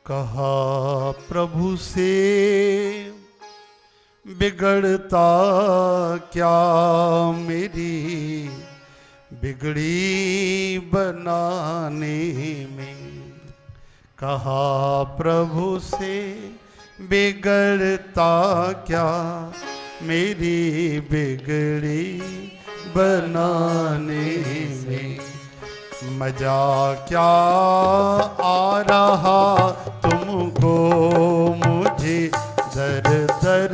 कहा प्रभु से बिगड़ता क्या मेरी बिगड़ी बनाने में। कहा प्रभु से बिगड़ता क्या मेरी बिगड़ी बनाने में। मजा क्या आ रहा तुमको मुझे दर दर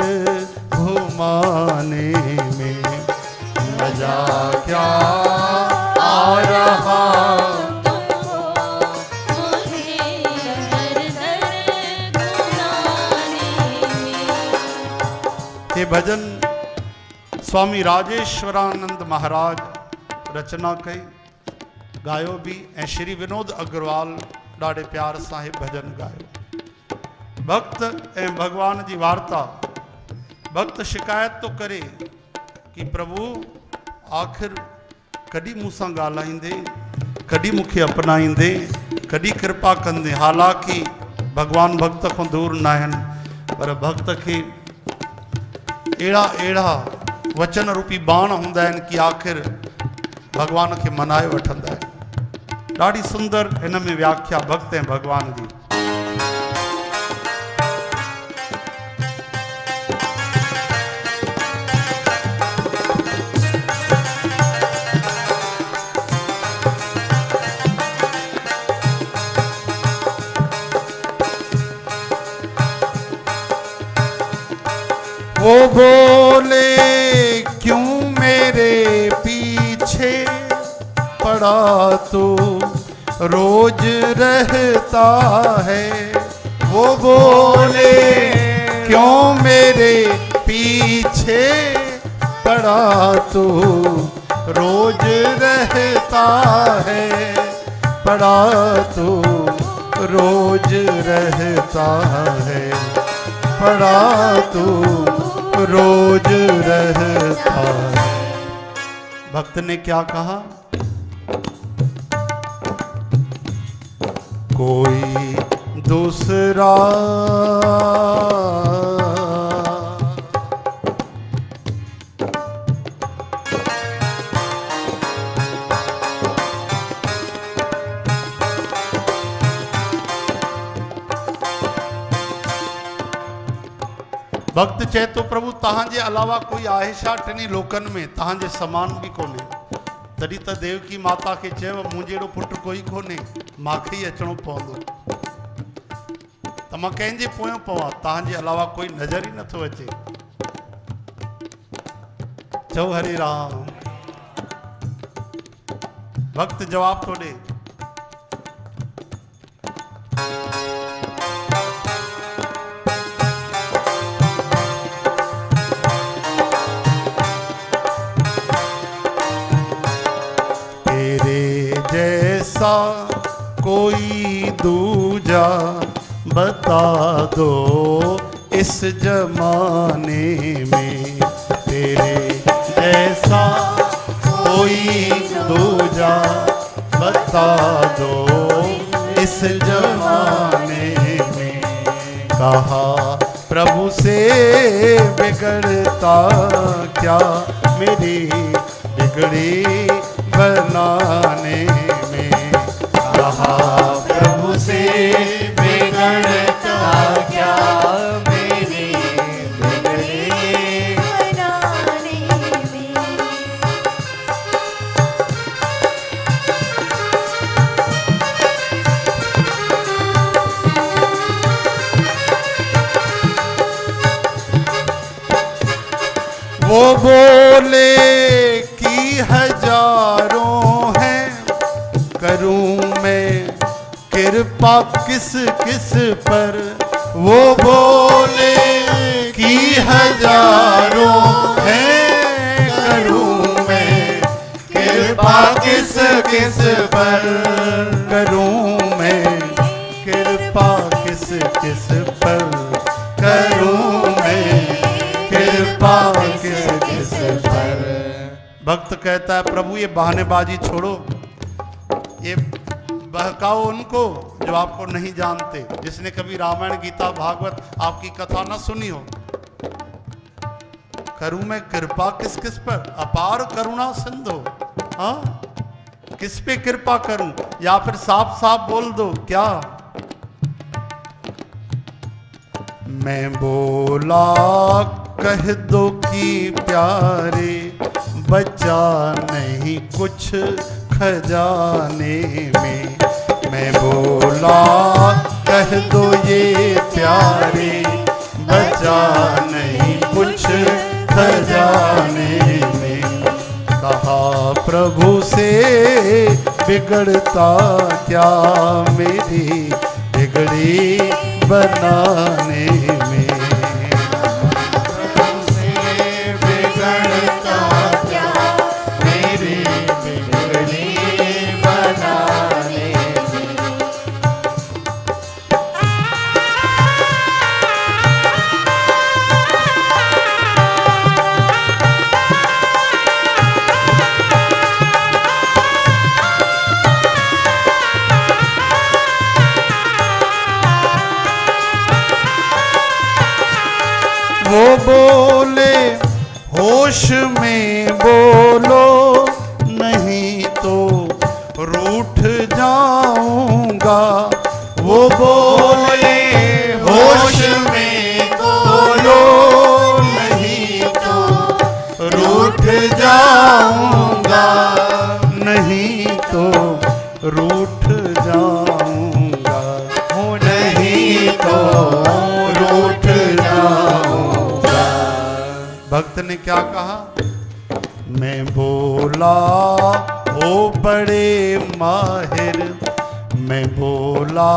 घुमाने में। मजा क्या आ रहा तुमको मुझे दर दर घुमाने में। ये भजन स्वामी राजेश्वरानंद महाराज रचना कई गायो भी ऐं श्री विनोद अग्रवाल ॾाढे प्यार सां हे भजन गायो। भक्त ऐं भगवान जी वार्ता। भक्त शिकायत तो करे कि प्रभु आखिर कॾहिं मूंसां ॻाल्हाईंदे, कॾहिं मूंखे अपनाईंदे, कॾहिं कृपा कंदे। हालांकि भगवान भक्त खां दूर न आहिनि, पर भक्त खे अहिड़ा अहिड़ा वचन रूपी बाण हूंदा आहिनि कि आखिर भगवान खे मनाए वठंदा आहिनि। ॾाढी सुंदर हिन में व्याख्या भक्त ऐं भगवान जी। वो बोले क्यों मेरे पीछे पड़ा तो रोज रहता है। वो बोले क्यों मेरे पीछे पड़ा तो रोज रहता है। पड़ा तो रोज रहता है। पड़ा तो रोज रहता है। भक्त ने क्या कहा? कोई दूसरा भक्त चए तो प्रभु तहांजे अलावा कोई आहे छा टिनी लोकन में, तहांजे समान भी कोन्हे। तॾहिं त देवकी माता खे चयो मुंहिंजे अहिड़ो पुटु कोई कोन्हे, मूंखे ई अचणो पवंदो। त मां कंहिंजे पोयां पवां, तहांजे अलावा कोई नज़र ई नथो अचे। चओ हरे राम। भक्त जवाब थो ॾे। जैसा कोई दूजा बता दो इस जमाने में। तेरे जैसा कोई दूजा बता दो इस जमाने में। कहा प्रभु से बिगड़ता क्या मेरी बिगड़ी बनाने में। कहा प्रभु से बिगड़ता क्या मेरी बिगड़ी बनाने में। वो बोले कि हजारों हैं, करूं मैं कृपा किस किस पर। वो बोले कि हजारों हैं, करूं मैं कृपा किस किस पर। करूं मैं कृपा किस किस पर। करूं मैं कृपा किस किस पर। भक्त कहता है प्रभु ये बहानेबाजी छोड़ो, ये बहकाओ उनको जो आपको नहीं जानते। जिसने कभी रामायण गीता भागवत आपकी कथा न सुनी हो। करूं मैं कृपा किस किस पर, अपार करुणा सिंधु। हाँ, किस पे कृपा करूं? या फिर साफ साफ बोल दो क्या? मैं बोला कह दो कि प्यारे, बचा नहीं कुछ खजाने में। मैं बोला कह दो ये प्यारे, बचा नहीं कुछ खजाने में। कहा प्रभु से बिगड़ता क्या मेरी बिगड़ी बनाने में। प्रभु से बिगड़ता क्या मेरी बिगड़ी बनाने में। वो बोले होश में बोलो, नहीं तो रूठ जाऊंगा। वो बोले होश में बोलो, नहीं तो रूठ जाऊंगा। नहीं तो रूठ जाऊंगा। हो नहीं तो रूठ जाऊंगा। भक्त ने क्या कहा? मैं बोला ओ बड़े माहिर, मैं बोला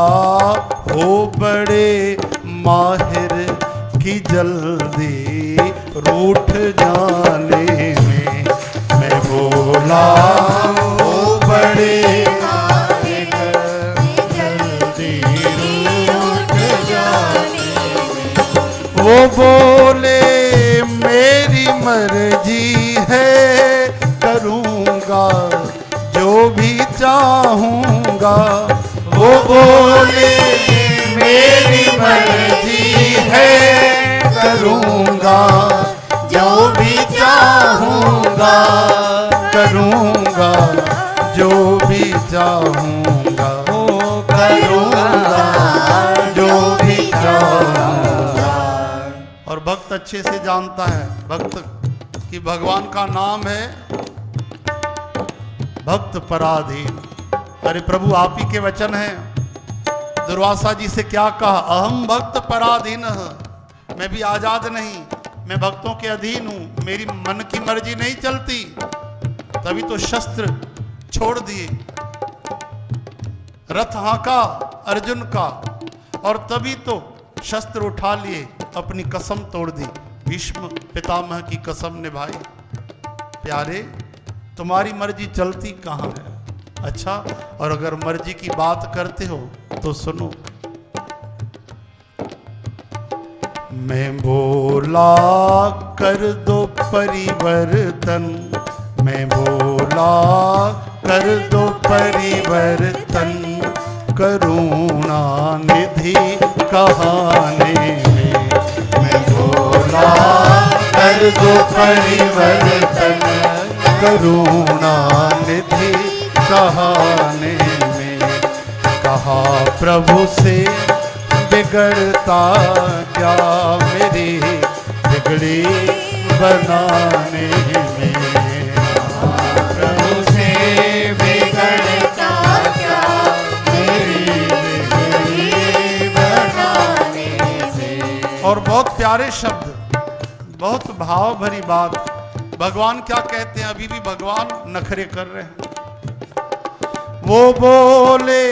ओ बड़े माहिर कि जल्दी रूठ जाने में। मैं बोला ओ बड़े माहिर कि जल्दी रूठ जाने में। वो बोले मेरी मर्जी है, करूँगा जो भी चाहूँगा। वो बोले मेरी मर्जी है, करूँगा जो भी चाहूँगा। करूँगा जो भी चाहूँगा। करूँगा जो भी चाहूँगा। और भक्त अच्छे से जानता है भक्त कि भगवान का नाम है भक्त पराधीन। अरे प्रभु आप ही के वचन हैं। दुर्वासा जी से क्या कहा? अहम भक्त पराधीन। मैं भी आजाद नहीं, मैं भक्तों के अधीन हूं, मेरी मन की मर्जी नहीं चलती। तभी तो शस्त्र छोड़ दिए, रथ हाँका अर्जुन का, और तभी तो शस्त्र उठा लिए, अपनी कसम तोड़ दी, भीष्म पितामह की कसम निभाई। प्यारे तुम्हारी मर्जी चलती कहाँ है? अच्छा, और अगर मर्जी की बात करते हो तो सुनो। मैं बोला कर दो परिवर्तन, मैं बोला कर दो परिवर्तन, करुणा निधि कहाने में। मैं बोला कर दो परिवर्तन, करुणा निधि कहाने में। कहा प्रभु से बिगड़ता क्या मेरी बिगड़ी बनाने में। प्रभु से बिगड़ता क्या मेरी बिगड़ी बनाने में। और बहुत प्यारे शब्द, बहुत भाव भरी बात। भगवान क्या कहते हैं? अभी भी भगवान नखरे कर रहे हैं। वो बोले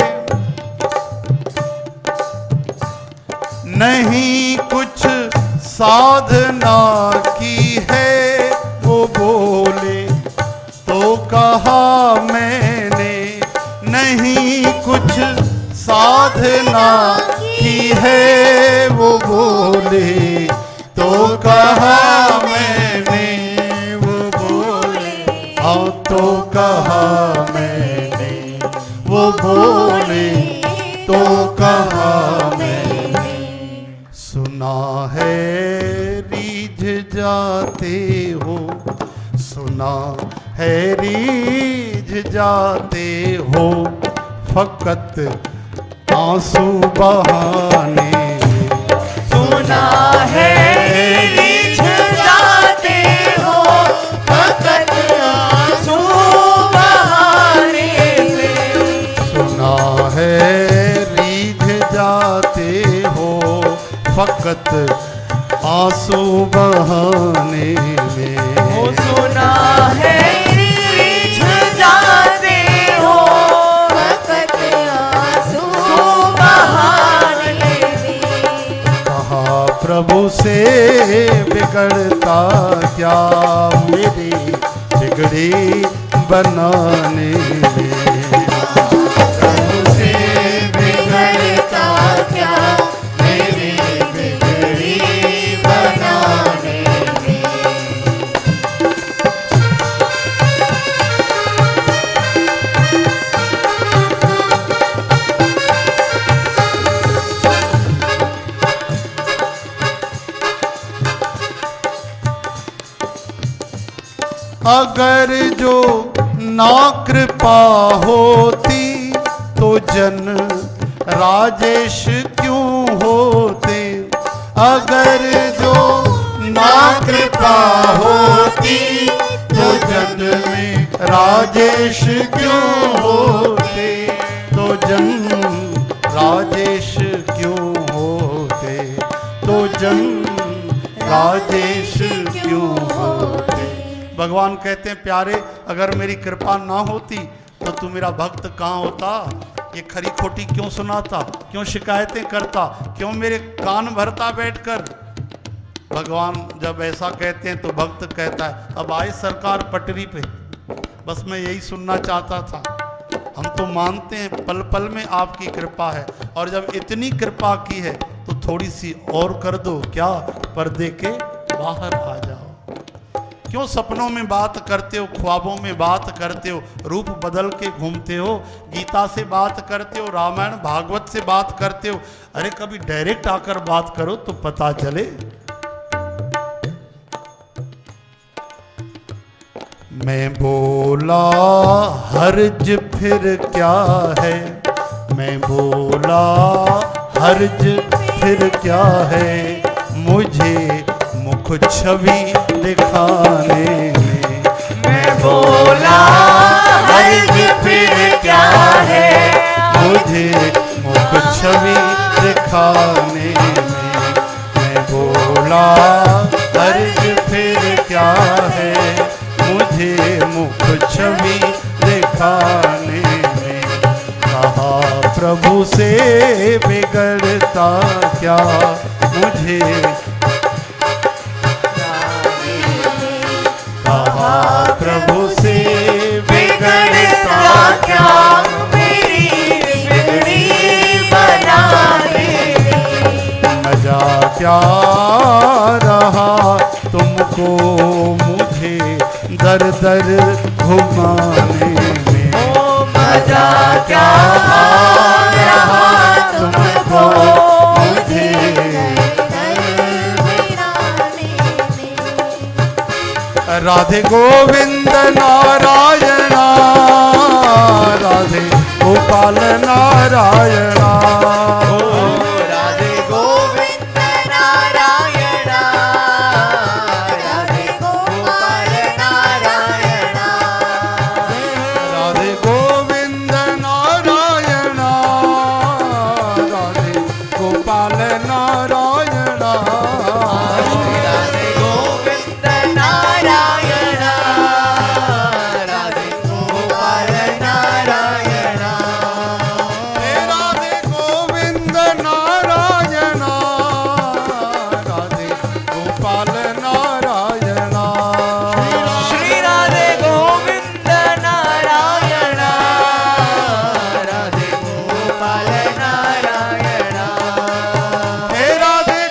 नहीं कुछ साधना की है। वो बोले तो कहा मैंने नहीं कुछ साधना की है। वो बोले तो कहा मैंने, वो बोले हाँ तो कहा मैंने, वो बोले सुना है रीझ जाते हो, सुना है रीझ जाते हो, फकत आंसू बहाने में। सुना है रीझ जाते हो, फकत आंसू बहाने से। सुना है रीझ जाते हो, फकत आंसू बहाने में। ओ सुना है रीझ जाते हो, फकत आंसू बहाने में। कहा प्रभु से बिगड़ता क्या, मेरी बिगड़ी बनाने में। प्रभु से बिगड़ता क्या, मेरी बिगड़ी बनाने में। अगर जो ना कृपा होती तो जन राजेश क्यों होते। अगर जो ना कृपा होती तो जन में राजेश क्यों होते, तो जन राजेश क्यों होते, तो जन राजेश क्यों होते। भगवान कहते हैं प्यारे, अगर मेरी कृपा ना होती तो तू मेरा भक्त कहाँ होता। ये खरी खोटी क्यों सुनाता, क्यों शिकायतें करता, क्यों मेरे कान भरता बैठकर। भगवान जब ऐसा कहते हैं तो भक्त कहता है अब आए सरकार पटरी पे, बस मैं यही सुनना चाहता था। हम तो मानते हैं पल पल में आपकी कृपा है, और जब इतनी कृपा की है तो थोड़ी सी और कर दो, क्या पर्दे के बाहर आ जाओ। क्यों सपनों में बात करते हो, ख्वाबों में बात करते हो, रूप बदल के घूमते हो, गीता से बात करते हो, रामायण भागवत से बात करते हो। अरे कभी डायरेक्ट आकर बात करो तो पता चले। मैं बोला हर्ज फिर क्या है, मैं बोला हर्ज फिर क्या है, मुझे मुख छवि दिखाने में। मैं बोला हर्ज फिर क्या है, मुझे मुख छवि दिखाने में। मैं बोला हर्ज फिर क्या है, मुझे मुख छवि दिखाने में। कहा प्रभु से बिगड़ता क्या, मुझे कहा प्रभु से बिगड़ता क्या, मेरी बिगड़ी बनाने में। मजा क्या रहा तुमको मुझे दर दर घुमाने में। ओ मजा क्या रहा तुमको मुझे राधे गोविंद नारायणा, राधे गोपाल नारायणा। राधे गोविंद नारायणा, राधे गोपाल नारायणा। राधे गोविंद नारायणा, राधे गोपाल नारायणा। राधे गोविंद नारायणा, राधे गोपाल नारायणा। हे राधे गोविंद नारायणा, राधे गोपाल नारायणा। श्री राधे गोविंद नारायणा, राधे गोपाल नारायणा। हे राधे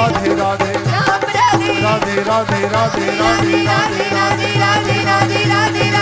राधे राधे राम राधे राधे राधे राधे राधे राधे राधे राधे राधे राधे राधे